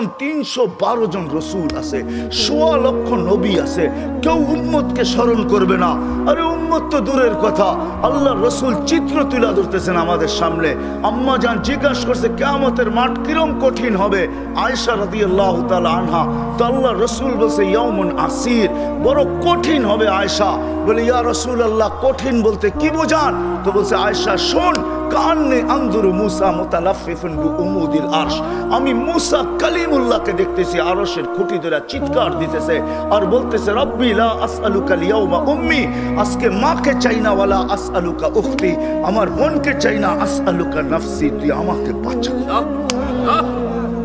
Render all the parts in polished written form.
এখন 312 জন রসুল আছে, 1.25 লক্ষ নবী আছে, কেউ উম্মতকে স্মরণ করবে না। আরে উম্মত তো দূরের কথা, আল্লাহ রসুল চিত্র তুলে ধরতেছেন আমাদের সামনে। আম্মা জান জিজ্ঞাসা করছে কিয়ামতের মাঠ কিরম কঠিন হবে। আয়েশা রাদিয়াল্লাহু তাআলা আনহা, তো আল্লাহ রসুল বলছে ইয়াউমুন আসির, বড় কঠিন হবে। আয়েশা বলে ইয়া রাসূলুল্লাহ, কঠিন বলতে কি বোঝান? তো বলছে আয়েশা শোন, কান্নে আনজুরু মুসা মুতালাফফিফুন বিউমুদিল আরশ, আমি মুসা কালিমুল্লাহকে দেখতেছি আরশের খুঁটি ধরে চিৎকার দিতেছে আর বলতেছে রব্বি লা আসআলুকা আল-ইয়াওমা উম্মি, আজকে মাকে চাই না, ওয়ালা আসআলুকা উখতি, আমার বোনকে চাই না, আসআলুকা নাফসি, তুই আমাকে বাঁচা।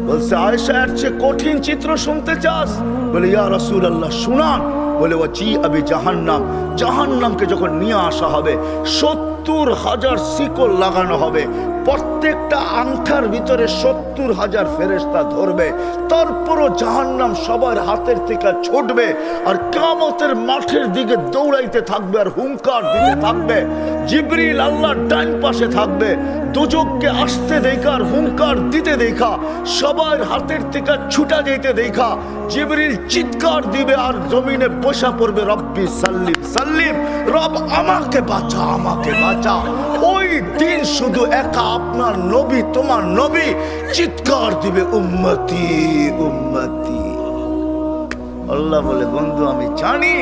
বলছে আয়েশা এর চেয়ে কঠিন চিত্র শুনতে চাস? বলে ইয়া রাসূলুল্লাহ শুনান। বলে ওয়াজি আবি জাহান্নাম, জাহান্নামকে যখন নিয়ে আসা হবে 70,000 শিকল লাগানো হবে, প্রত্যেকটা আংটার ভিতরে 70,000 ফেরেশতা ধরবে, তারপরও জাহান্নাম সবার হাতের থেকে ছুটবে আর কিয়ামতের মাঠের দিকে দৌড়াইতে থাকবে আর হুঙ্কার দিতে থাকবে। জিবরিল আল্লাহর ডান পাশে থাকবে, দোজখকে আসতে দেখা আর হুঙ্কার দিতে দেখা, সবার হাতের থেকে ছুটা যেতে দেখা জিবরিল চিৎকার দিবে আর জমিনে বসা পড়বে রব্বি সাল্লিম সাল্লিম, রব আমাকে বাঁচা, আমাকে বাঁচা। ওই দিন শুধু একা আপনার নবী, তোমার নবী চিৎকার দিবে উম্মতি উম্মতি। আল্লাহ বলে বন্ধু আমি জানি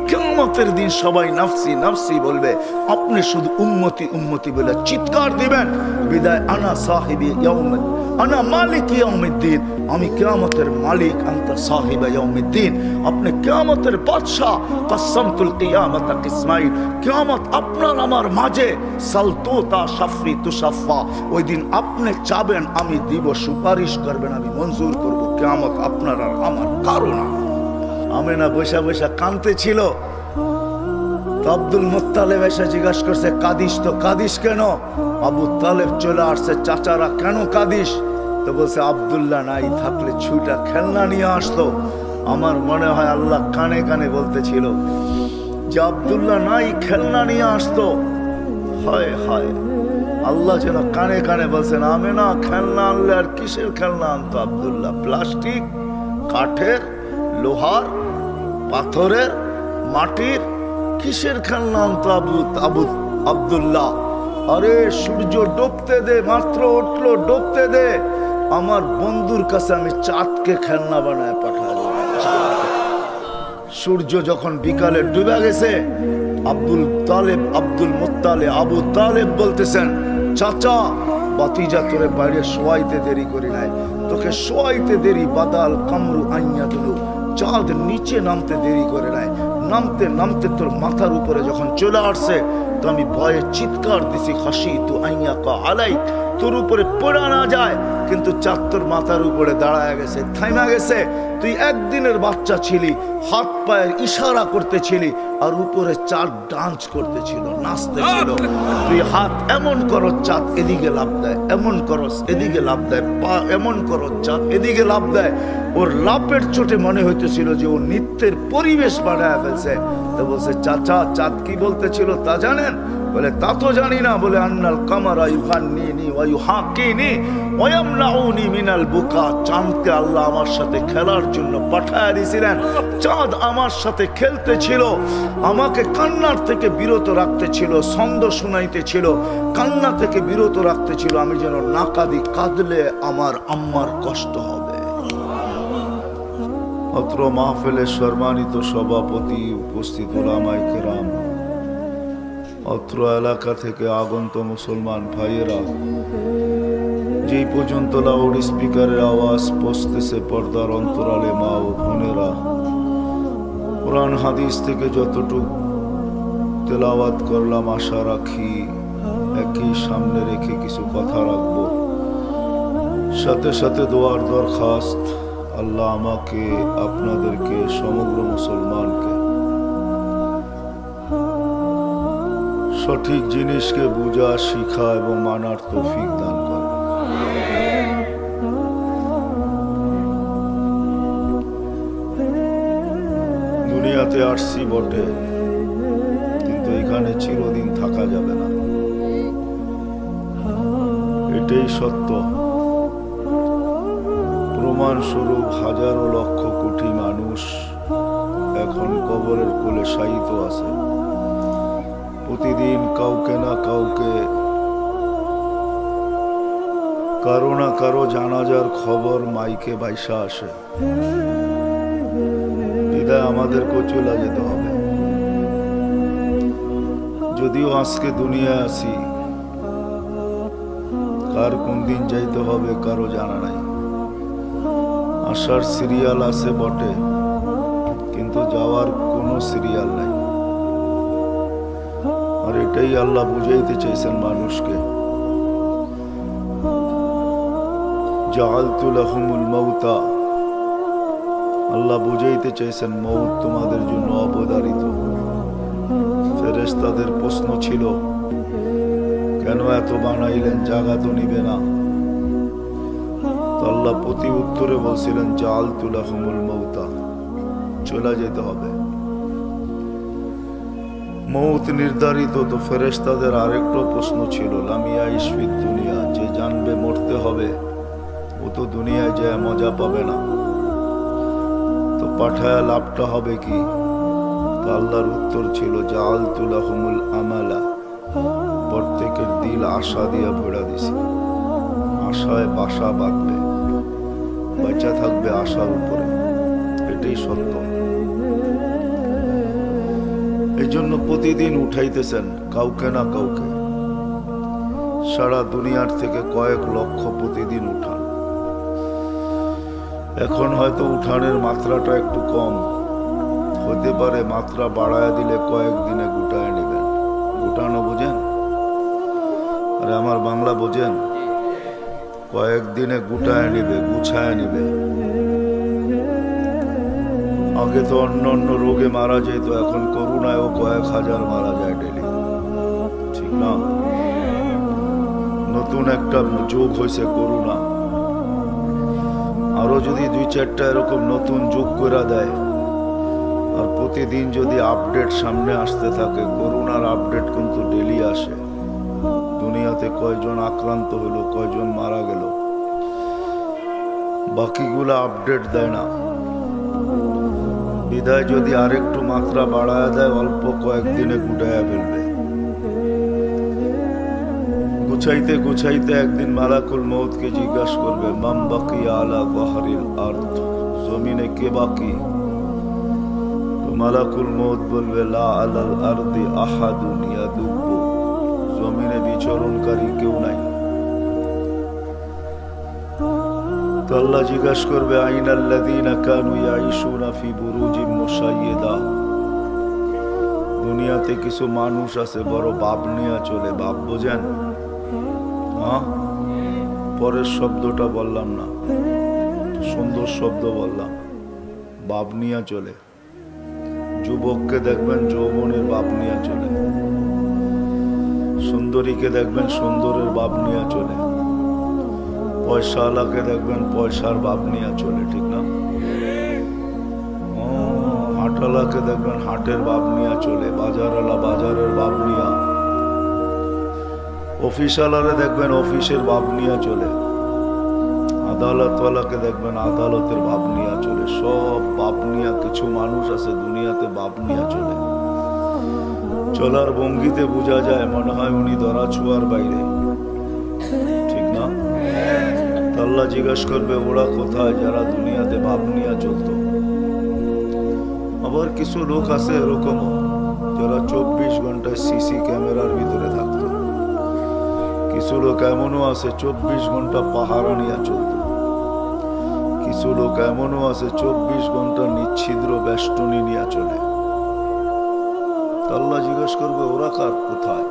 কিয়ামতের দিন সবাই নাফসি নাফসি বলবে, আপনি শুধু উম্মতি উম্মতি বলে চিৎকার দিবেন। বিদায় আনা সাহিবি ইয়াউমিদ, আনা মালিক ইয়াউমিদ্দিন, আমি কিয়ামতের মালিক, আনতা সাহিবা ইয়াউমিদ্দিন, আপনি কিয়ামতের বাদশা। কাসামতুল কিয়ামাতা কিসমাইন, কিয়ামত আপনার আমার মাঝে, সালতুতা শাফরি তুশাফা, ওই দিন আপনি চাবেন আমি দিব, সুপারিশ করবেন আমি মঞ্জুর করব। কিয়ামত আপনার আর আমার কারো না। আমেনা বৈশা বৈশা কাঁদতে ছিল, তো আব্দুল মুত্তালেব এসে জিজ্ঞাসা করছে কাঁদিস? তো কাঁদিস কেন? আবু তালেব চলে আসছে, চাচারা কেন কাঁদিস? তো বলছে আব্দুল্লাহ নাই থাকলে ছুটা খেলনা নিয়ে আসতো। আমার মনে হয় আল্লাহ কানে কানে বলতেছিল যে আব্দুল্লাহ নাই, খেলনা নিয়ে আসতো। হায় হায়, আল্লাহ যেন কানে কানে বলছেন আমেনা খেলনা আনলে আর কিসের খেলনা আনতো আব্দুল্লাহ? প্লাস্টিক, কাঠের, লোহার, পাথরের, মাটির, কিসের খেলনা আনতো আব্দুল্লাহ? আরে সূর্য ডুবতে দে, মাত্র উঠলো, ডুবতে দে, আমার বন্ধুর কাছে আমি চাঁদকে খেলনা বানায় পাঠাবো। সূর্য যখন বিকালে ডুবে গেছে, আবু তালেব বলতেছেন চাচা বাতিজা তোরে বাইরে শোয়াইতে দেরি করি নাই, তোকে শোয়াইতে দেরি বাদাল কামরু আইয়া দিল, চাঁদ নিচে নামতে দেরি করে নাই, নামতে নামতে তোর মাথার উপরে যখন চলে আসছে তো আমি ভয়ে চিৎকার দিছি, হাসি তো আইয়া কা আলাই, তোর উপরে পড়া না যায়, কিন্তু চাঁদ তোর মাথার উপরে দাঁড়ায় গেছে, থাইমা গেছে। তুই একদিনের বাচ্চা ছিলি, হাত পায়ের ইশারা করতেছিলি আর উপরে চাঁদ ডান্স করতেছিল, নাচতেছিল। তুই হাত এমন করো চাঁদ এদিকে লাভ দেয়, এমন করস এদিকে লাভ দেয়, পা এমন করো চাঁদ এদিকে লাভ দেয়। ওর লাভের চোটে মনে হইতেছিল যে ও নৃত্যের পরিবেশ বানায় ফেলছে। তো বলছে চাচা চাঁদ কি বলতেছিল তা জানেন? বলে তা তো জানি না। বলে আন্নাল কামারা ইউহান্নিনি ওয়া ইউহাকিনি ওয়া ইয়ামনাউনি মিনাল বুকা, চাঁদকে আল্লাহ আমার সাথে খেলার জন্য পাঠায় দিয়েছিলেন। চাঁদ আমার সাথে খেলতে ছিল, আমাকে কান্নার থেকে বিরত রাখতে ছিল, ছন্দ শুনাইতে ছিল, কান্না থেকে বিরত রাখতে ছিল, আমি যেন না কাঁদি, কাঁদলে আমার আম্মার কষ্ট হবে। অত্র মাহফিলের সম্মানিত সভাপতি, উপস্থিত উলামায়ে কেরাম, অত্র এলাকা থেকে আগত মুসলমান ভাইয়েরা, যেই পর্যন্ত লাউড স্পিকারের আওয়াজ পৌঁছতেছে পর্দার অন্তরালে মা ও বোনেরা, কোরআন হাদিস থেকে যতটুক তেলাওয়াত করলাম আশা রাখি একই সামনে রেখে কিছু কথা রাখবো, সাথে সাথে দোয়ার দরখাস্ত, আল্লাহ আমাকে আপনাদেরকে সমগ্র মুসলমানকে সঠিক জিনিসকে বুঝা, শিখা এবং মানার তৌফিক দান করে। দুনিয়াতে আসছি বটে, কিন্তু এখানে চিরদিন থাকা যাবে না, এটাই সত্য। প্রমাণস্বরূপ হাজারো লক্ষ কোটি মানুষ এখন কবরের কোলে শায়িত আছে। প্রতিদিন কাউকে না কাউকে, কারো না কারো জানাজার খবর মাইকে ভাইসা আসে। বিদায় আমাদেরকেও চলে যেতে হবে। যদিও আজকে দুনিয়ায় আছি, কার কোন দিন যাইতে হবে কারো জানা নাই। আসার সিরিয়াল আছে বটে, কিন্তু যাওয়ার কোনো সিরিয়াল নাই। আর এটাই আল্লাহ বুঝাইতে চাইছেন মানুষকে। জাআলতু লাহুমুল মাউতা, আল্লাহ বুঝাইতে চাইছেন মউত তোমাদের জন্য অবধারিত। ফেরেশতাদের প্রশ্ন ছিল, কেন এত বানাইলেন, জায়গা তো নিবে না? তো আল্লাহ প্রতি উত্তরে বলছিলেন, জাআলতু লাহুমুল মাউতা, চলে যেতে হবে। মউত নির্ধারিত, তো ফেরেশতাদের আরেকটা প্রশ্ন ছিল, লাম ইয়াইশ ফিদ দুনিয়া, যে জানবে মরতে হবে ও তো দুনিয়ায় যায় মজা পাবে না, তো পাঠায়া লাভটা হবে কি? তো আল্লাহর উত্তর ছিল, জাআলতু লাহুমুল আমালা, প্রত্যেকের দিল আশা দিয়া ভরা দিছি। আশায় বাসা বাঁধবে, বাঁচা থাকবে আশার উপরে, এটাই সত্য। এই জন্য প্রতিদিন উঠাইতেছেন কাউকে না কাউকে। সারা দুনিয়ার থেকে কয়েক লক্ষ প্রতিদিন উঠান। এখন হয়তো উঠানের মাত্রাটা একটু কম হতে পারে, মাত্রা বাড়ায় দিলে কয়েকদিনে গুটায় নেবেন। গুটানো বোঝেন? আরে আমার বাংলা বোঝেন? কয়েকদিনে গুটায় নিবে, গুছায় নিবে। আগে তো অন্য অন্য রোগে মারা যেত, এখন করোনায়ও কয়েক হাজার মারা যায় ডেলি, ঠিক না? নতুন একটা যোগ হয়েছে করোনা। আরো যদি 2-4টা এরকম নতুন যোগ করে দেয়, আর প্রতিদিন যদি আপডেট সামনে আসতে থাকে, করোনার আপডেট কিন্তু ডেলি আসে। দুনিয়াতে কয়জন আক্রান্ত হলো, কয়জন মারা গেল, বাকিগুলো আপডেট দেয় না। বিদায় যদি আরেকটু মাত্রা বাড়ায় দেয়, অল্প কয়েকদিনে গুটাইয়া ফেলবে। গুছাইতে গুছাইতে একদিন মালাকুল মউতকে জিজ্ঞাসা করবে, মান বাকিয়া আলা যাহরিল আরদ, জমিনে কে বাকি? তো মালাকুল মউত বলবে, লা আলাল আরদি আহাদুন ইয়াদুব্বু, জমিনে বিচরণকারী কেউ নাই। তো আল্লাহ জিজ্ঞাসা করবে, আইনাল্লাযীনা কানু ইয়াঈশুনা ফি বুরুজিম মুশাইয়্যিদা, দুনিয়াতে কিছু মানুষ আছে বড় বাপ নিয়ে চলে। বাপ বোঝেন? হ্যাঁ, পরের শব্দটা বললাম না, সুন্দর শব্দ বললাম। বাপ নিয়ে চলে। যুবককে দেখবেন যৌবনের বাপ নিয়ে চলে, সুন্দরীকে দেখবেন সুন্দরের বাপ নিয়ে চলে, পয়সাওয়ালাকে দেখবেন পয়সার বাপ নিয়ে চলে, ঠিক না? হাটওয়ালাকে দেখবেন হাটের বাপ নিয়ে চলে, বাজারওয়ালা বাজারের বাপ নিয়ে, অফিসওয়ালারে দেখবেন অফিসের বাপ নিয়ে চলে, আদালতওয়ালাকে দেখবেন আদালতের বাপ নিয়ে চলে। সব বাপ নিয়ে কিছু মানুষ আছে দুনিয়াতে, বাপ নিয়ে চলে। চলার ভঙ্গিতে বোঝা যায় মনে হয় উনি ধরা ছোঁয়ার বাইরে, ঠিক না? আল্লাহ জিজ্ঞাসা করবে, ওরা কোথায় যারা দুনিয়াতে বাপ নিয়ে চলত? আবার কিছু লোক আছে এরকম যারা 24 ঘন্টায় সিসি ক্যামেরার ভিতরে থাকতো। কিছু লোক এমনও আছে 24 ঘন্টা পাহারা নিয়ে চলত। কিছু লোক এমনও আছে 24 ঘন্টা নিচ্ছিদ্র বেষ্টনী নিয়ে চলে। আল্লাহ জিজ্ঞাসা করবে, ওরা কার কোথায়?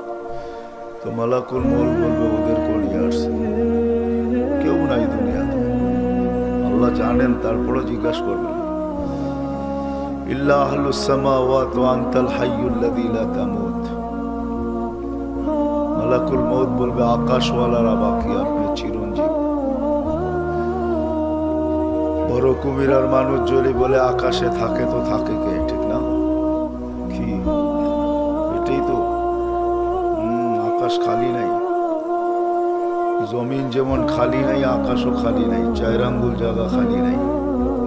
তো মালাকুল মউত বলবে, ওদেরকে নিয়ে আসছে। কেউ নাই দুনিয়াতে। আল্লাহ জানেন, তারপরও জিজ্ঞাসা করবেন, ইল্লা আহলুস সামাওয়াত ওয়া আনতাল হাইয়ুল্লাযী লা তামুত। মালাকুল মউত বলবে, আকাশওয়ালারা বাকি, আপনি চিরঞ্জীব। বড় কুমিরার মানুষ যদি বলে আকাশে থাকে তো থাকে কে, ঠিক না? কি এটাই তো, আকাশ খালি নাই। জমিন যেমন খালি নাই, আকাশও খালি নাই, 4 আঙ্গুল জায়গা খালি নাই।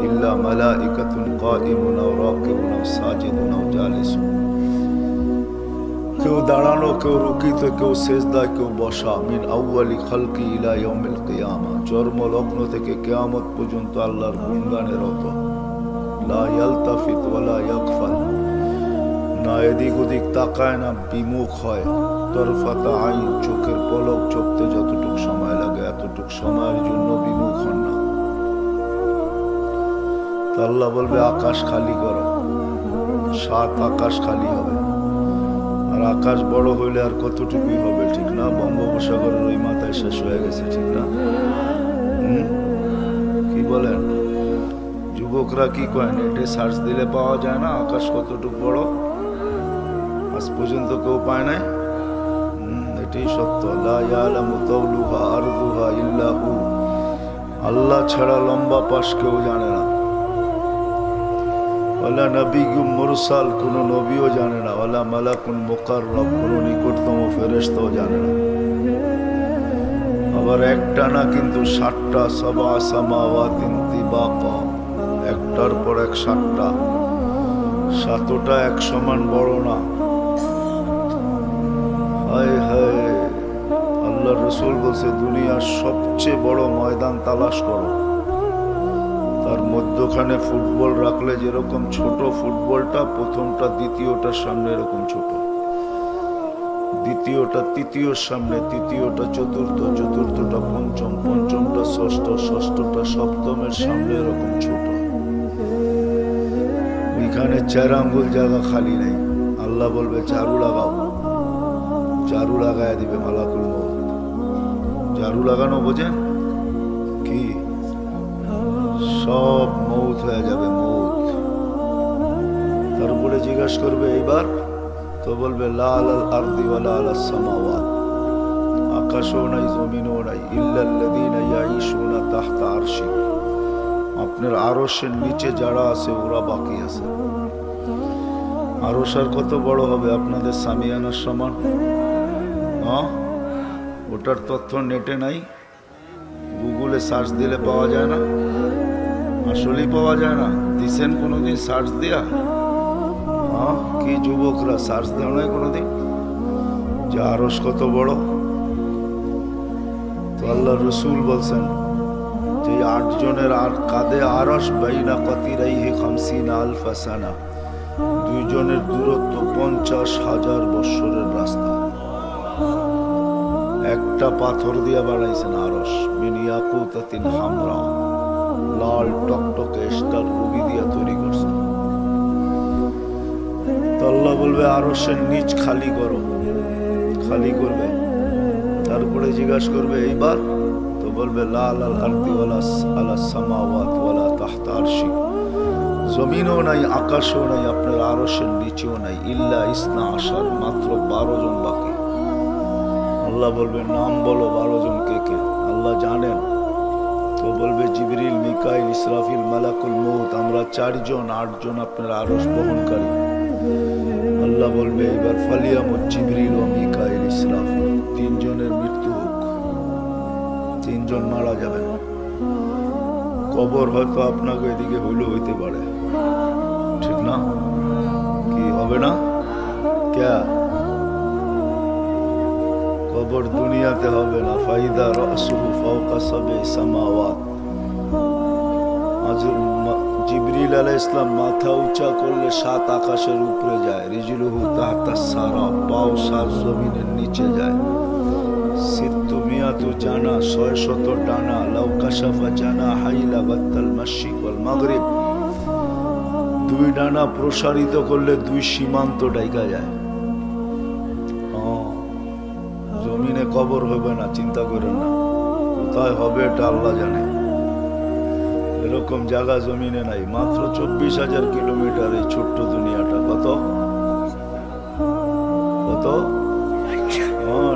ইল্লা মালাইকাতুন কাইমুন আও রাকিবুন আও সাজিদুন আও জালিসুন। কেউ দাঁড়ানো, কেউ রুকিত, কেউ সেজদায়, কেউ বসা। মিন আউয়ালি খালকি ইলা ইয়াউমিল কিয়ামা, জন্ম লগ্ন থেকে কিয়ামত পর্যন্ত আল্লাহর গুণগানে রত। লা ইয়ালতাফিত ওয়ালা ইয়াগফাল, না এদিক ওদিক তাকায়, না বিমুখ হয়। তরফাতা আইন, চোখের পলক চোখতে যতটুক সময় লাগে এতটুক সময়ের জন্য বিমুখ হন না। আল্লাহ বলবে আকাশ খালি করো, 7 আকাশ খালি হবে। আর আকাশ বড় হইলে আর কতটুকুই হবে, ঠিক না? বঙ্গোপসাগরের ওই মাথায় শেষ হয়ে গেছে, ঠিক না? কি বলেন? যুবকরা কি কয়, নেটে সার্চ দিলে পাওয়া যায় না আকাশ কতটুকু বড়? আজ পর্যন্ত কেউ পায় নাই। এটাই সত্য। লা ইয়ালামু তাওলুহা আরদুহা ইল্লা হু, আল্লাহ ছাড়া লম্বা পাশ কেউ জানে না। ওয়ালা নবিয়্যুম মুরসাল, কোন নবীও জানে না। ওয়ালা মালাকুন মুকাররব, কোন নিকটতম ফেরেশতাও জানে না। আবার একটা না কিন্তু 7টা, সাবা সামাওয়াতিন তিবাকা, একটার পর এক 7টা, 7টা এক সমান বড় না। হায় হায়, আল্লাহ রসুল বলছে দুনিয়ার সবচেয়ে বড় ময়দান তালাশ করো, তার মধ্যখানে ফুটবল রাখলে যেরকম ছোট, ফুটবলটা প্রথমটা দ্বিতীয়টার সামনে এরকম ছোট, দ্বিতীয়টা তৃতীয়র সামনে, তৃতীয়টা চতুর্থ, চতুর্থটা পঞ্চম, পঞ্চমটা ষষ্ঠ, ষষ্ঠটা সপ্তমের সামনে এরকম ছোট। ওইখানে 4 আঙ্গুল জায়গা খালি নেই। আল্লাহ বলবে ঝাড়ু লাগাও, ঝাড়ু লাগায় দিবে মালাকুল মউত। ঝাড়ু লাগানো বোঝেন কি? সব মউত হয়ে যাবে, মউত। তারপরে জিজ্ঞাসা করবে এইবার, তো বলবে লা আলাল আরদি ওয়ালা আলাস সামাওয়াত, আকাশও নাই জমিনও নাই। ইল্লাল্লাযীনা ইয়াঈশুনা তাহতা আরশি, আপনার আরশের নিচে যারা আছে ওরা বাকি আছে। আরশ আর কত বড় হবে? আপনাদের সামিয়ানার সমান। ওটার তথ্য নেটে নাই, গুগলে সার্চ দিলে পাওয়া যায় না। আসলেই পাওয়া যায় না। দিছেন কোনোদিন সার্চ দিয়া? কি যুবকরা সার্চ দেও নাই কোনোদিন যে আরশ কত বড়? তো আল্লাহ রসুল বলছেন যে 8 জনের আর কাঁধে আরশ বাইনা কাতিরাইহি 50 আলফা সানা, 2 জনের দূরত্ব 50,000 বৎসরের রাস্তা। একটা পাথর দিয়া বানাইছেন আরশ, মিন ইয়াকুতাতিন হামরা, লাল টকটকে স্টার রুবি দিয়া তৈরি করছেন। তো আল্লাহ বলবে আরশের নিচ খালি করো, খালি করবে। তারপরে জিজ্ঞাসা করবে এইবার, তো বলবে লা আলাল আরদি ওয়ালা আলাস সামাওয়াত ওয়ালা তাহতা আরশি, জমিনও নাই, আকাশও নাই, আপনার আরশের নিচেও নাই। ইল্লা ইসনা আশার, মাত্র 12 জন বাকি। আল্লাহ বলবে নাম বলো 12 জন কে কে? আল্লাহ জানেন। তো বলবে জিবরিল, মিকাইল, ইসরাফিল, মালাকুল মউত, আমরা 4 জন, 8 জন আপনার আরশ বহনকারী। আল্লাহ বলবে এবার ফালিয়ামুত জিবরিল ও মিকাইল ইসরাফিল, 3 জনের মৃত্যু হোক, 3 জন মারা যাবেন। কবর হয়তো আপনাকে এদিকে হইলেও হইতে পারে, ঠিক না? কি হবে না? ক্যা কবর দুনিয়াতে হবে না। ফাইদা রাসুহু ফাওকা সাব'i সামাওয়াত, জিবরিল আলাইহিস সালাম মাথা উঁচা করলে 7 আকাশের উপরে যায়। রিজলুহু তাহতা সারা, পাও 7 জমিনের নিচে যায়। সিত্তু মিয়াতু জানা, 600 ডানা। লাউ কাশাফা জানা হাইলা বাত্তাল মাশরিক ওয়াল মাগরিব, 2 ডানা প্রসারিত করলে 2 সীমান্ত ডাইকা যায়। জমিনে কবর হবে না, চিন্তা করেন না। কোথায় হবে এটা আল্লাহ জানে। এরকম জায়গা জমিনে নাই। মাত্র 24,000 কিলোমিটার এই ছোট্ট দুনিয়াটা। কত কত?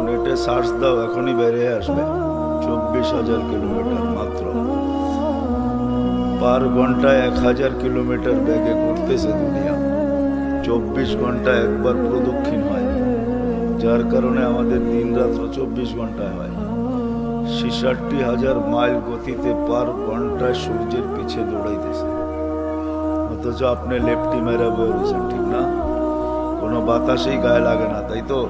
নেটে সার্চ দাও, এখনই বেরিয়ে আসবে। 24,000 কিলোমিটার মাত্র। পার ঘন্টায় 1000 কিলোমিটার বেগে ঘুরতেছে দুনিয়া। 24 ঘন্টায় একবার প্রদক্ষিণ হয়, যার কারণে আমাদের দিন রাত্র 24 ঘন্টায় হয়। 66,000 মাইল গতিতে পার ঘন্টায় সূর্যের পিছে দৌড়াইতেছে, অথচ আপনি লেফটি মেরা বয়ে রয়েছেন, ঠিক না? কোনো বাতাসেই গায়ে লাগে না, তাই তো?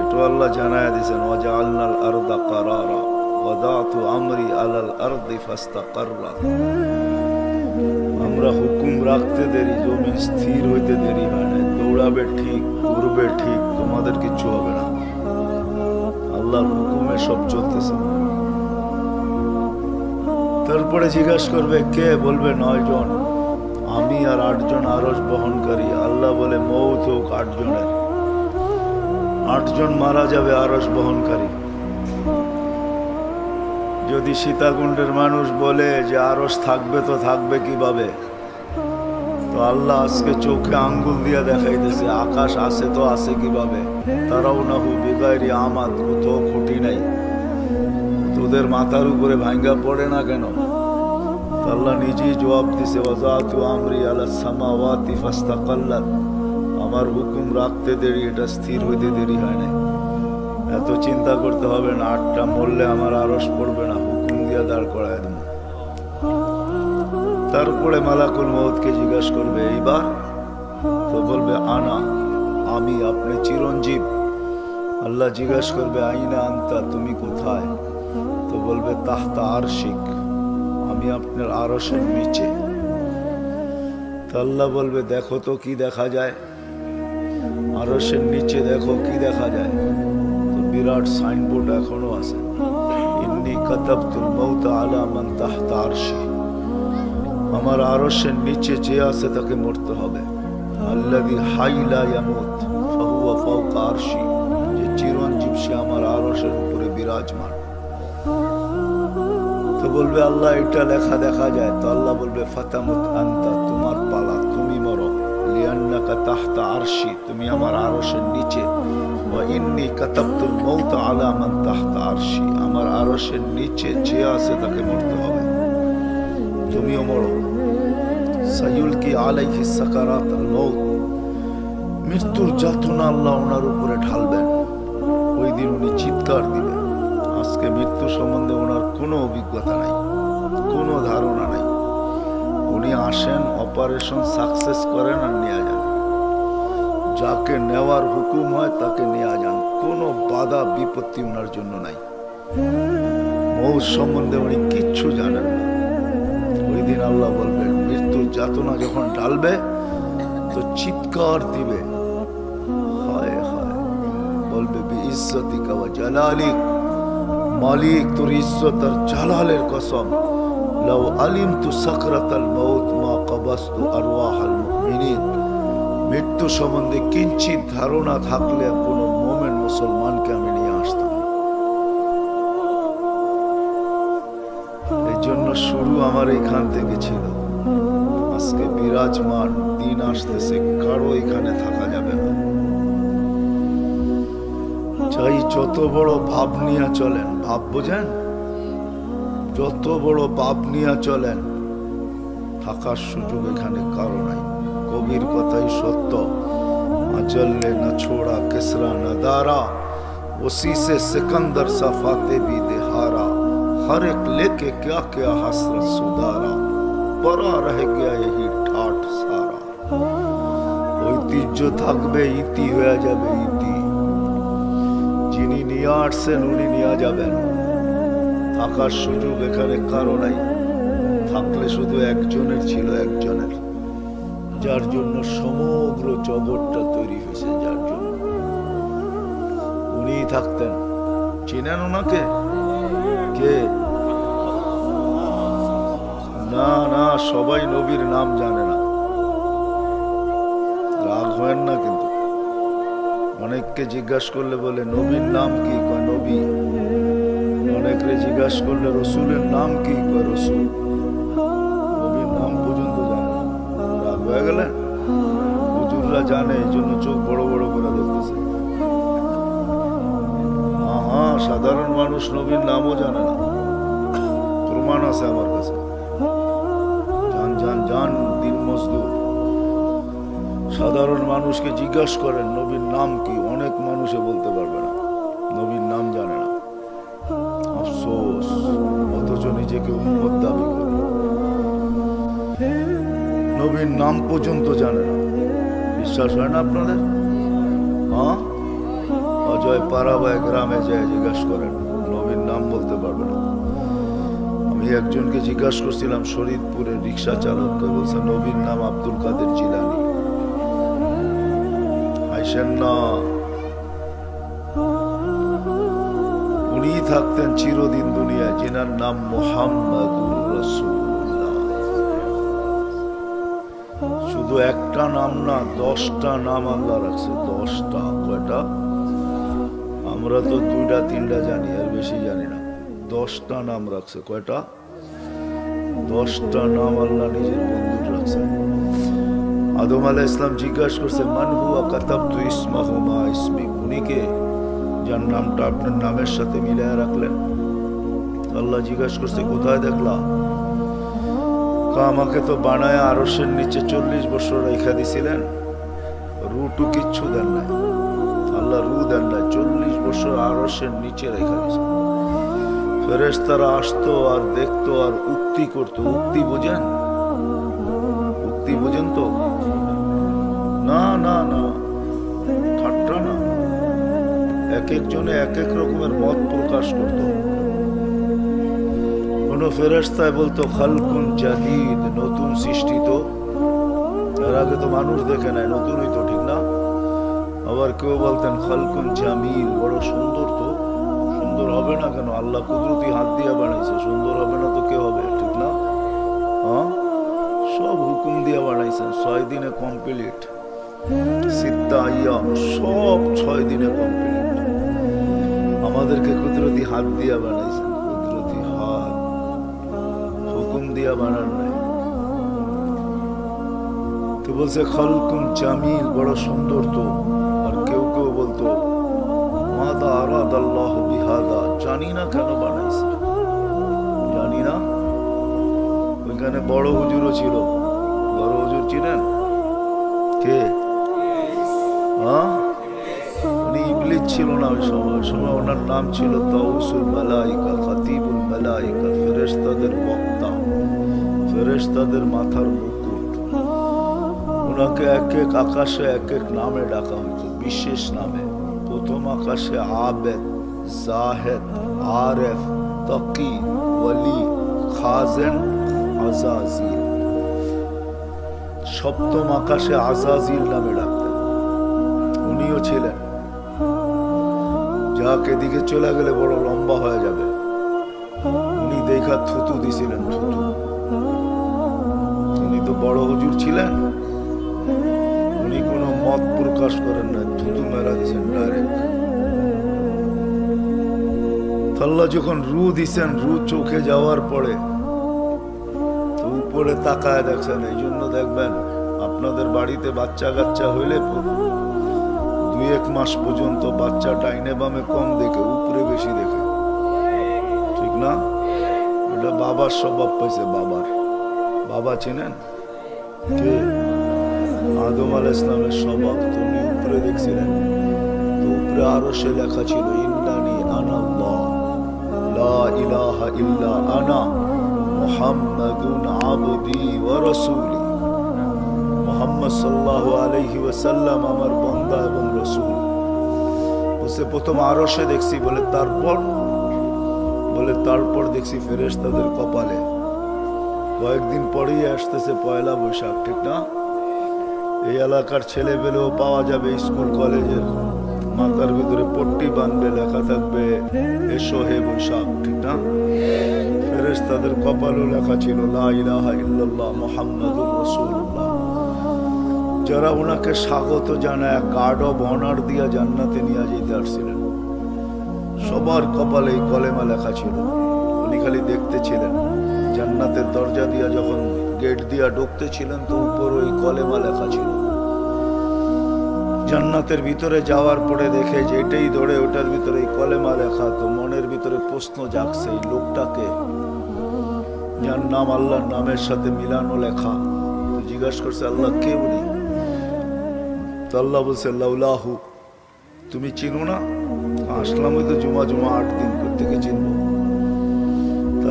এটা আল্লাহ জানায়া দিয়েছেন, ওয়াজআলনাল আরদা কারারা ওয়াদাতু আমরি আলাল আরদি ফাস্তাকাররা। আমরা হুকুম রাখতে দেরি, জমি স্থির হইতে দেরি হয় না। দৌড়াবে ঠিক, ঘুরবে ঠিক, তোমাদের কিচ্ছু হবে না। আল্লাহর হুকুমে সব চলতেছে। তারপরে জিজ্ঞাসা করবে কে? বলবে 9 জন, আমি আর 8 জন আরশ বহনকারী। আল্লাহ বলে মৌত হোক 8 জনের, 8 জন মারা যাবে আরশ বহনকারী। যদি সীতাকুণ্ডের মানুষ বলে যে আরশ থাকবে, তো থাকবে কিভাবে? তো আল্লাহ আজকে চোখে আঙ্গুল দিয়ে দেখাইতেছে আকাশ আছে তো আছে কিভাবে? তারাও না হু বিগাইরি আমাদ, কোথাও খুঁটি নাই, তোদের মাথার উপরে ভাঙ্গা পড়ে না কেন? আল্লাহ নিজেই জবাব দিছে, ওয়াজাতু আমরি আলাস সামাওয়াতি ফাস্তাকাল্লাত। আমার হুকুম রাখতে দেরি, এটা স্থির হইতে দেরি হয় না। এত চিন্তা করতে হবে না, 8টা মরলে আমার আরশ পড়বে না, হুকুম দিয়া দাঁড় করায় দেব। তারপরে মালাকুল মউতকে জিজ্ঞাসা করবে এইবার, তো বলবে আনা, আমি, আপনি চিরঞ্জীব। আল্লাহ জিজ্ঞাসা করবে আইনা আনতা, তুমি কোথায়? তো বলবে তাহতা আরশিক, আমি আপনার আরশের নিচে। তো আল্লাহ বলবে দেখো তো কি দেখা যায়? আরশের নিচে দেখো কি দেখা যায়? তো বিরাট সাইনবোর্ড এখনো আছে, ইন্নী কাতাবতুল মাউতা আলা মান তাহতা আরশি। আমার আরশের নিচে যে আছে তাকে মরতে হবে। আল্লাযী হাইলা ইয়ামুত ফাহুয়া ফাওকা আরশি, যে চিরঞ্জীব সে আমার আরশের উপরে বিরাজমান। তো বলবে আল্লাহ এটা লেখা দেখা যায়? তো আল্লাহ বলবে ফাতামুত আনতা, তোমার পালা, তুমি মরো। লিআন্নাকা তাহতা আরশি, তুমি আমার আরশের নিচে। ওয়া ইন্নী কাতাবতুল মাউতা আলা মান তাহতা আরশি, আমার আরশের নিচে যে আছে তাকে মরতে হবে, তুমিও মরো। সাইয়ুলকি আলাইহিস সাকারাতুল মাউত, মৃত্যুর যাতনা আল্লাহ ওনার উপরে ঢালবেন। ওই দিন উনি চিৎকার দিবেন। আজকে মৃত্যু সম্বন্ধে ওনার কোনো অভিজ্ঞতা নাই, কোনো ধারণা নাই। উনি আসেন, অপারেশন সাকসেস করেন আর নিয়ে যান। যাকে নেওয়ার হুকুম হয় তাকে নিয়ে যান, কোনো বাধা বিপত্তি ওনার জন্য নাই। মৌত সম্বন্ধে উনি কিচ্ছু জানেন না। ওই দিন আল্লাহ বলবেন, মৃত্যুর যাতনা যখন ঢালবে তো চিৎকার দিবে, হায় হায়, বলবে বিইজ্জতিকা ওয়া জালালিক, মালিক তোর ইজ্জত আর জালালের কসম, লাউ আলিমতু সাকরাতাল মাউত মা কাবাসতু আরওয়াহাল মুমিনিন। মৃত্যু সম্বন্ধে কিঞ্চিত ধারণা থাকলে কোনো মুমিন মুসলমানকে আমি নিয়ে আসতাম। এই জন্য শুরু আমার এখান থেকে ছিল। আজকে বিরাজমান দিন আসতেছে, কারো এখানে থাকা যাবে না। চাই যত বড় ভাব নিয়ে চলেন, ভাব বোঝেন, যত বড় ভাব নিয়ে চলেন, থাকার সুযোগ এখানে কারো নাই। কবির কথাই সত্য, আচললে না ছোড়া কিসরা না দারা, उसी से सिकंदर सा फाते भी देहारा, हर एक लेके क्या क्या हसरत सुधारा, परा रह गया यही ठाठ सारा। ঐতিহ্য থাকবে, ইতি হয়ে যাবে ইতি। যিনি নিয়ে আসছেন উনি নিয়ে যাবেন। থাকার সুযোগ এখানে কারো নাই। থাকলে শুধু একজনের ছিল, একজনের, যার জন্য সমগ্র জগৎটা তৈরি হয়েছে, যার জন্য উনিই থাকতেন। চিনেন ওনাকে? কে? না না, সবাই নবীর নাম জানে না। রাগ হয় না কিন্তু। অনেককে জিজ্ঞাসা করলে বলে নবীর নাম কি, কয় নবী। অনেকরে জিজ্ঞাসা করলে রসুলের নাম কি, কয় রসুল। নবীর নাম পর্যন্ত জানে না। রাগ হয়ে গেলে? হুজুররা জানে, এই জন্য চোখ বড় বড় করে দেখতেছে। হ্যাঁ, সাধারণ মানুষ নবীর নামও জানে না, প্রমাণ আছে আমার কাছে। জান জান জান দিন মজদুর। সাধারণ মানুষকে জিজ্ঞাসা করেন নবীর নাম কি, অনেক মানুষে বলতে পারবে না, নবীর নাম জানে না। নিজেকে উম্মত দাবি করে, নবীর নাম পর্যন্ত জানে না। বিশ্বাস হয় না আপনাদের? হ্যাঁ, অজয় পাড়াবায় গ্রামে যায় জিজ্ঞাসা করেন, নবীর নাম বলতে পারবে না। আমি একজনকে জিজ্ঞাসা করছিলাম, শরীদপুরের রিক্সা চালককে, বলছে নবীর নাম আব্দুল কাদের জিলানী। আইসেন না, উনি থাকতেন চিরদিন দুনিয়ায়, যিনার নাম মুহাম্মাদুর রাসূলুল্লাহ। শুধু একটা নাম না, 10টা নাম আল্লাহ রাখছে। 10টা। কয়টা? আমরা তো 2টা 3টা জানি, আর বেশি জানি না। 10টা নাম রাখছে। কয়টা? 10টা নাম আল্লাহ নিজের বন্ধুর রাখছে। আদম আলাইহিস সালাম জিজ্ঞাসা করছে, মান হুয়া কাতাবতু ইসমাহু মা ইসমি, উনি কে যার নামটা আপনার নামের সাথে মিলায় রাখলেন? আল্লাহ জিজ্ঞাসা করছে, কোথায় দেখলা? আমাকে তো বানায় আরশের নিচে 40 বছর রেখা দিছিলেন, রুটু কিচ্ছু দেন নাই। আল্লাহ রু দেন নাই, 40 বছর আরশের নিচে রেখা দিয়েছে। ফেরেশতারা আসতো আর দেখতো আর উক্তি করতো। উক্তি বোঝেন? উক্তি বোঝেন তো? না না না, ঠাট্টা না। এক একজনে এক এক রকমের মত প্রকাশ করত। কোন ফেরেশতায় বলতো খালকুন জাদীদ, নতুন সৃষ্টি তো, এর আগে তো মানুষ দেখে নাই, নতুনই তো, ঠিক না? আবার কেউ বলতেন খালকুন জামিল, বড় সুন্দর তো। সুন্দর হবে না কেন? আল্লাহ কুদরতি হাত দিয়া বানাইছে, সুন্দর হবে না তো কে হবে, ঠিক না? হ্যাঁ, সব হুকুম দিয়া বানাইছেন, 6 দিনে কমপ্লিট। সিদ্দা আইয়াম, সব 6 দিনে কমপ্লিট। আমাদেরকে কুদরতি হাত দিয়া বানাইছেন, কুদরতি হাত, হুকুম দিয়া বানান নাই। তো বলছে খালকুন জামিল, বড় সুন্দর তো। আর কেউ কেউ বলতো মাদা আরাদাল্লাহু বিহাদা, জানি না কেন বানাইছে, জানি না। ওইখানে বড় হুজুরও ছিল। বড় হুজুর চিনেন? কে? হ্যাঁ, উনি ইবলিস ছিল না ওই সময়। সময় ওনার নাম ছিল তাউসুল মালাইকা, খাতিবুল মালাইকা, ফেরেশতাদের বক্তা, ফেরেশতাদের মাথার মুকুট। ওনাকে এক এক আকাশে এক এক নামে ডাকা হইতো, বিশেষ নামে। প্রথম আকাশে আবেদ, জাহেদ, আরেফ, তাকি, ওয়ালি, খাজেন, আজাজিল। সপ্তম আকাশে আজাজিল নামে ডাকতেন। উনিও ছিলেন। যাক এদিকে চলে গেলে বড় লম্বা হয়ে যাবে। উনি দেখা থুতু দিছিলেন, থুতু। উনি তো বড় হুজুর ছিলেন, উনি কোনো মত প্রকাশ করেন না, থুতু মেরা দিছেন ডাইরেক্ট। আল্লাহ যখন রু দিছেন, রু চোখে যাওয়ার পরে তো উপরে তাকায় দেখছেন। এই জন্য দেখবেন আপনাদের বাড়িতে বাচ্চা কাচ্চা হইলে 2-1 মাস পর্যন্ত বাচ্চা ডাইনে বামে কম দেখে, উপরে বেশি দেখে, ঠিক না? এটা বাবার স্বভাব পাইছে। বাবার বাবা চিনেন কে? আদম আলাইহিস সালামের স্বভাব তো উনি উপরে দেখছিলেন। তো উপরে আরো সে লেখা ছিল, ইন্নানি আনাল্লাহ লা ইলাহা ইল্লা আনা মুহাম্মাদুন আবদি ওয়া রাসূলি। মুহাম্মদ সাল্লাল্লাহু আলাইহি ওয়াসাল্লাম আমার বান্দা এবং রাসূল। বলছে প্রথম আরশে দেখছি, বলে তারপর দেখছি ফেরেশতাদের কপালে। কয়েকদিন পরেই আসতেছে পয়লা বৈশাখ, ঠিক না? এই এলাকার ছেলে পেলেও পাওয়া যাবে স্কুল কলেজের মাথার ভিতরে পট্টি বাঁধবে, লেখা থাকবে এসো হে বৈশাখ, ঠিক না? ফেরেশতাদের কপালও লেখা ছিল লা ইলাহা ইল্লাল্লাহ মুহাম্মাদুর রাসূলুল্লাহ। যারা ওনাকে স্বাগত জানায় গার্ড অব অনার দিয়া জান্নাতে নিয়ে যেতে আসছিলেন, সবার কপালে এই কলেমা লেখা ছিল। উনি খালি দেখতে ছিলেন। জান্নাতের দরজা দিয়া যখন গেট দিয়া ঢুকতে ছিলেন, তো উপর ওই কলেমা লেখা ছিল। জান্নাতের ভিতরে যাওয়ার পরে দেখে যে এটাই ধরে, ওটার ভিতরে এই কলেমা লেখা। তো মনের ভিতরে প্রশ্ন জাগছে, এই লোকটাকে যার নাম আল্লাহর নামের সাথে মিলানো লেখা। তো জিজ্ঞাসা করছে আল্লাহ কে উনি? তো আল্লাহ বলছে লাউলাহু, তুমি চিনো না? আসলাম ওই তো জুমা 8 দিন থেকে চিনবো।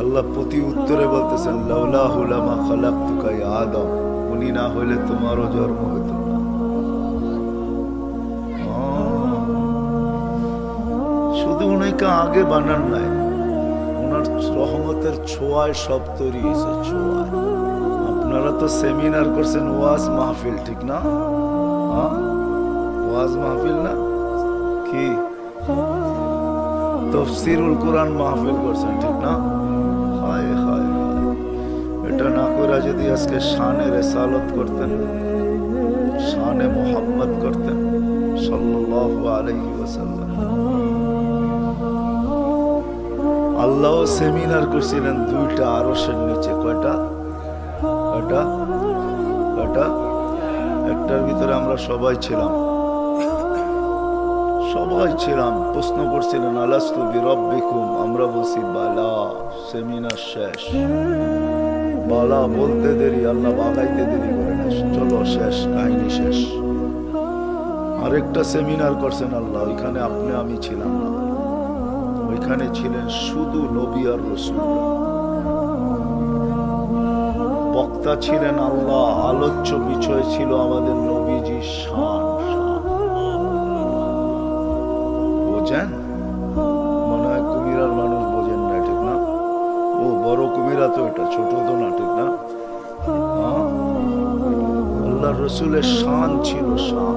আল্লাহ প্রতি উত্তরে বলতেছেন লাউলাহু লামা খালাকতুকা ইয়া আদম, উনি না হইলে তোমারও জন্ম হতো না। শুধু উনাকে আগে বানান নাই, ওনার রহমতের ছোঁয়ায় সব তৈরি হয়েছে, ছোঁয়ায়। আপনারা তো সেমিনার করছেন, ওয়াজ মাহফিল, ঠিক না? ওয়াজ মাহফিল না কি, তাফসীরুল কোরআন মাহফিল করছেন, ঠিক না? হায় হায় হায়, এটা না করে যদি আজকে শানে রিসালাত করতেন, শানে মুহাম্মদ করতেন সাল্লাল্লাহু আলাইহি ওয়াসাল্লাম। আল্লাহ সেমিনার করছিলেন দুইটা আরশের নিচে। কয়টা? কয়টা? কয়টা? একটার ভিতরে আমরা সবাই ছিলাম, সবাই ছিলাম। প্রশ্ন করছিলেন আলাস্তু বিরাব্বিকুম, আমরা বলছি বালা। সেমিনার শেষ, বালা বলতে দেরি, আল্লাহ বাগাইতে দেরি করে না, চলো শেষ, কাহিনী শেষ। আরেকটা সেমিনার করছেন আল্লাহ, ওইখানে আপনি আমি ছিলাম না, ওইখানে ছিলেন শুধু নবী আর রাসূল। বক্তা ছিলেন আল্লাহ, আলোচ্য বিষয় ছিল আমাদের নবীজির শান। বোঝেন? মনে হয় কুমিরার মানুষ বোঝেন না, ঠিক না? ও বড় কুমিরা তো, এটা ছোট তো না, ঠিক না? আল্লাহ রসুলের শান ছিল, শান,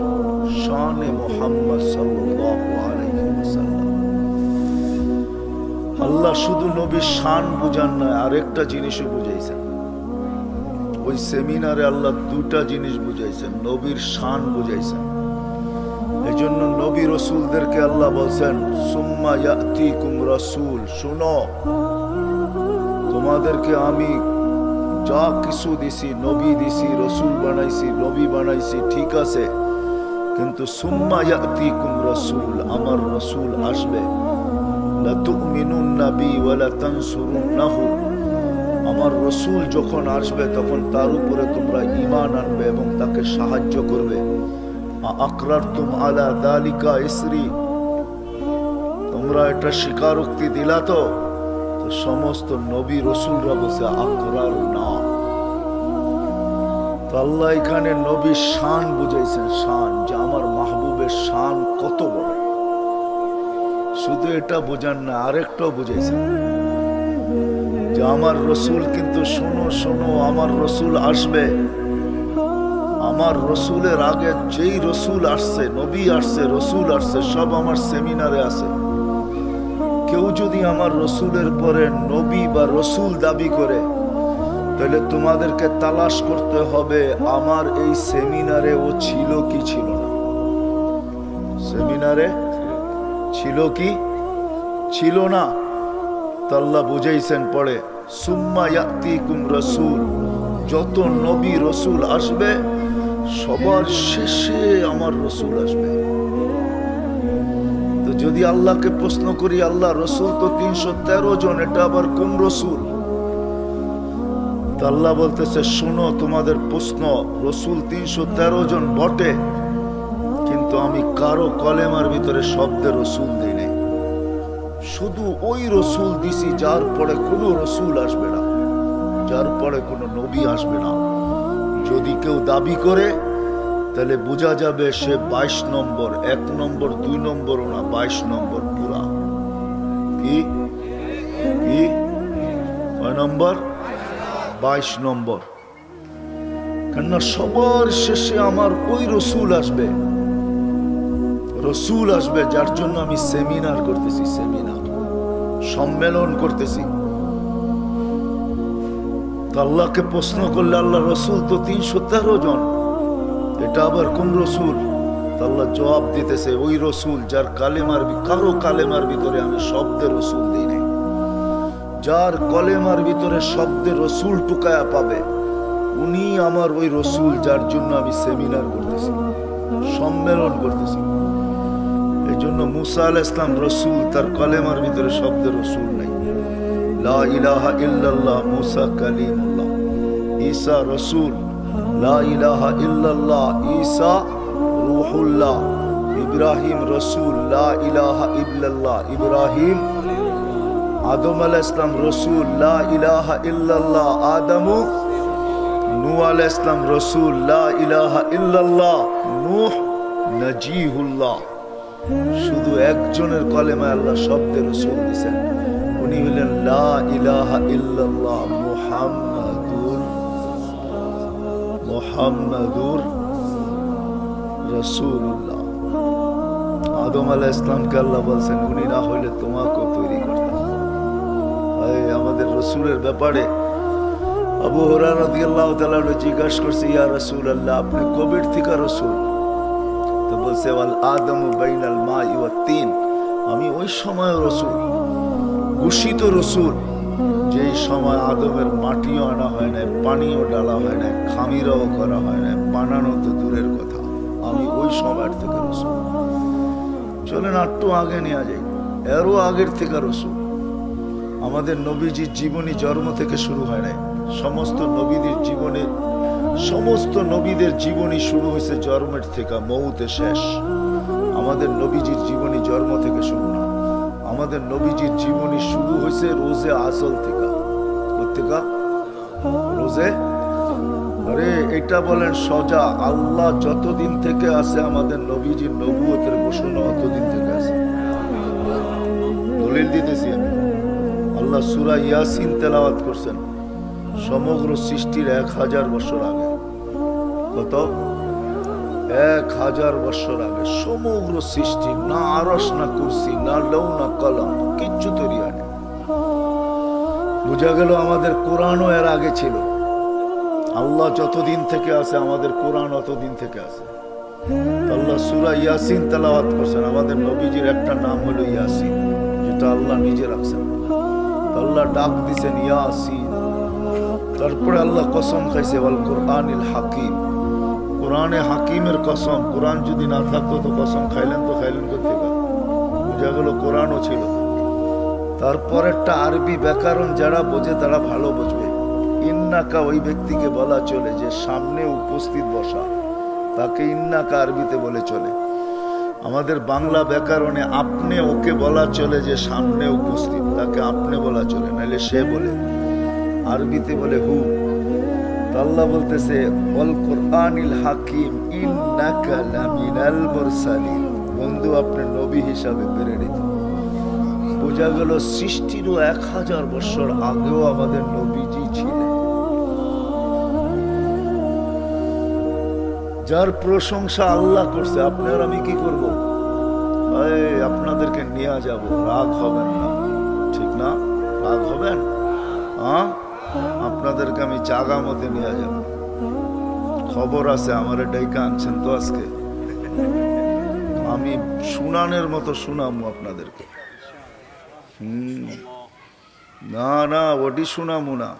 শানে মুহাম্মদ সাল্লাল্লাহু আলাইহি ওয়াসাল্লাম। আল্লাহ শুধু নবীর শান বুঝান না, আরেকটা জিনিসও বুঝাইছেন। ওই সেমিনারে আল্লাহ দুটা জিনিস বুঝাইছেন, নবীর শান বুঝাইছেন। এই জন্য নবী রসুলদেরকে আল্লাহ বলছেন সুম্মা ইয়াতিকুম রাসূল, শুনো তোমাদেরকে আমি যা কিছু দিছি, নবী দিছি, রসুল বানাইছি, নবী বানাইছি, ঠিক আছে, কিন্তু সুম্মা ইয়াতিকুম রাসূল, আমার রসুল আসবে। লা তুমিনুন্না বি ওয়া লা তানসুরুন্নাহু, আমার রসুল যখন আসবে তখন তার উপরে তোমরা ঈমান আনবে এবং তাকে সাহায্য করবে। আকরারতুম আলা যালিকা ইসরি, তোমরা এটা স্বীকারোক্তি দিলা তো? সমস্ত নবী রসুলরা বলছে আকরার না। তো আল্লাহ এখানে নবীর শান বুঝাইছেন, শান, যে আমার মাহবুবের শান কত বড়। শুধু এটা বোঝান না, আরেকটাও বুঝাইছেন যে আমার রসুল কিন্তু, শোনো শোনো, আমার রসুল আসবে। আমার রসুলের আগে যেই রসুল আসছে, নবী আসছে, রসুল আসছে, সব আমার সেমিনারে আছে। কেউ যদি আমার রসুলের পরে নবী বা রসুল দাবি করে, তাহলে তোমাদেরকে তালাশ করতে হবে আমার এই সেমিনারে ও ছিল কি ছিল না। সেমিনারে ছিল কি ছিল না? তো আল্লাহ বুঝাইছেন পরে সুম্মা ইয়াতিকুম রাসূল, যত নবী রসুল আসবে সবার শেষে আমার রসুল আসবে। তো যদি আল্লাহকে প্রশ্ন করি, আল্লাহ রসুল তো 313 জন, এটা আবার কোন রসুল? তো আল্লাহ বলতেছে শোনো, তোমাদের প্রশ্ন, রসুল 313 জন বটে, কিন্তু আমি কারো কলেমার ভিতরে শব্দে রসুল দিই নাই। শুধু ওই রসুল দিছি যার পরে কোনো রসুল আসবে না, যার পরে কোনো নবী আসবে না। যদি কেউ দাবি করে তাহলে বোঝা যাবে সে 22 নম্বর, 1 নম্বর 2 নম্বরও না, 22 নম্বর পুরা। কি কি কয় নম্বর? 22 নম্বর। কেননা সবার শেষে আমার ওই রসুল আসবে, রসুল আসবে, যার জন্য আমি সেমিনার করতেছি, সেমিনার, সম্মেলন করতেছি। আল্লাহকে প্রশ্ন করলে আল্লাহ রসুল তো 313 জন, এটা আবার কোন রসুল? আল্লাহ জবাব দিতেছে ওই রসুল যার কালেমার, কারো কালেমার ভিতরে আমি শব্দে রসুল দিই নাই। যার কলেমার ভিতরে শব্দে রসুল টুকায়া পাবে, উনি আমার ওই রসুল, যার জন্য আমি সেমিনার করতেছি, সম্মেলন করতেছি। এই জন্য মুসা আলাইহিস সালাম রসুল, তার কলেমার ভিতরে শব্দে রসুল নাই। লা ইলাহা ইল্লাল্লাহ, মুসা কালিমুল্লাহ, ঈসা রসুল। লা ইলাহা ইল্লাল্লাহ, ঈসা রূহুল্লাহ। ইব্রাহিম রসুল, লা ইলাহা ইল্লাল্লাহ, ইব্রাহিম আদম আলাইহিস সালাম রসুল, লা ইলাহা ইল্লাল্লাহ। আদমু, নূহ আলাইহিস সালাম রসুল, লা ইলাহা ইল্লাল্লাহ। নূহ নজিহুল্লাহ। শুধু একজনের কলেমায় আল্লাহ শব্দের রসুল দিয়েছেন, উনি হলেন লা ইলাহা ইল্লাল্লাহ মুহাম্মাদুর রাসূলুল্লাহ। আদম আলাইহিস সালামকে আল্লাহ বলছেন, উনি না হইলে তোমাকেও তৈরি করতাম। আমাদের রসুলের ব্যাপারে আবু হুরায়রা রাদিয়াল্লাহু তাআলা জিজ্ঞাসা করছে, ইয়া রাসূলুল্লাহ, আপনি কবির থেকে রসুল? তো বলছে, ওয়াল আদমু বাইনাল মাই ওয়াত তিন। আমি ওই সময় রসুল, ঘোষিত রসুল, যেই সময় আদমের মাটিও আনা হয় না, পানিও ডালা হয় না, খামিরাও করা হয় না, বানানো তো দূরের কথা। আমি ওই সময়ের থেকে রসুল। চলেন একটু আগে নিয়ে যাই, এরও আগের থেকে রসুল। আমাদের নবীজির জীবনী জন্ম থেকে শুরু হয় নাই। সমস্ত নবীদের জীবনী শুরু হয়েছে জন্মের থেকে, মৌতে শেষ। আমাদের নবীজির জীবনী জন্ম থেকে শুরু না। আমাদের নবীজির জীবনী শুরু হয়েছে রোজে আসল থেকে। কোথেকে? রোজে। আরে এটা বলেন সোজা, আল্লাহ যতদিন থেকে আছে আমাদের নবীজির নবুয়তের ঘোষণা অতদিন থেকে আছে। দলিল দিতেছি আমি। আল্লাহ সূরা ইয়াসিন তেলাওয়াত করছেন সমগ্র সৃষ্টির 1000 বছর আগে। কত? 1000 বছর আগে সমগ্র সৃষ্টি, না আরশ, না কুরসি, না লৌ, না কলম, কিচ্ছু তৈরি হয়নি। বোঝা গেল আমাদের কোরআনও এর আগে ছিল। আল্লাহ যতদিন থেকে আছে আমাদের কোরআন অতদিন থেকে আছে। আল্লাহ সূরা ইয়াসিন তেলাওয়াত করছেন। আমাদের নবীজির একটা নাম হলো ইয়াসিন, যেটা আল্লাহ নিজে রাখছেন। আল্লাহ ডাক দিছেন ইয়াসিন। তারপরে আল্লাহ কসম খাইছে, ওয়াল কুরআনিল হাকিম। কোরআনে হাকিমের কসম। কোরআন যদি না থাকতো তো কসম খাইলেন কোথেকে? বোঝা গেল কোরআনও ছিল। তারপর একটা আরবি ব্যাকরণ যারা বোঝে তারা ভালো বুঝবে। ইন্নাকা ওই ব্যক্তিকে বলা চলে যে সামনে উপস্থিত বসা, তাকে ইন্নাকা আরবিতে বলে চলে। আমাদের বাংলা ব্যাকরণে আপনি ওকে বলা চলে যে সামনে উপস্থিত, তাকে আপনি বলা চলে, নাহলে সে বলে। আরবিতে বলে হু। আল্লাহ বলতেছে, ওয়াল কুরআনিল হাকিম ইন্নাকা লামিনাল মুরসালিন। বন্ধু, আপনি নবী হিসাবে প্রেরিত। বোঝা গেল সৃষ্টিরও 1000 বছর আগেও আমাদের নবীজি ছিলেন। যার প্রশংসা আল্লাহ করছে, আপনার আমি কি করব? আপনাদেরকে নিয়ে যাব, রাগ হবেন না, ঠিক না? রাগ হবেন? হ্যাঁ, আপনাদেরকে আমি জাগা মতে নিয়ে যাব। খবর আছে, আমার ডাইকা আনছেন তো আজকে। আমি শুনানের মতো শুনামু আপনাদেরকে। না ওটি শুনামু না।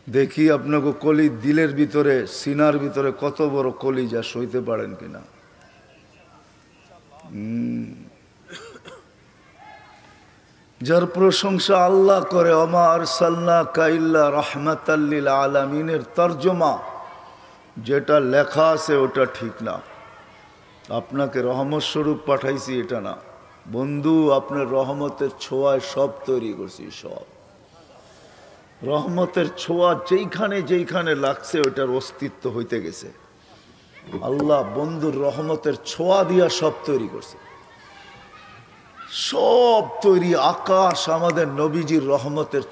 দেখি আপনাকে কলি, দিলের ভিতরে, সিনার ভিতরে কত বড় কলি, যা সইতে পারেন কিনা। যার প্রশংসা আল্লাহ করে, ওমা আরসালনাকা ইল্লা রাহমাতাল লিল আলামিনের তরজমা যেটা লেখা আছে ওটা ঠিক না। আপনাকে রহমত স্বরূপ পাঠাইছি এটা না। বন্ধু, আপনার রহমতের ছোঁয়ায় সব তৈরি করছি। সব রহমতের ছোঁয়া যেইখানে লাগছে ওটার অস্তিত্ব হইতে গেছে। আল্লাহ বন্ধুর রহমতের ছোঁয়া দিয়া সব তৈরি করছে। সব তৈরি। আকাশ আমাদের নবীজির রহমতের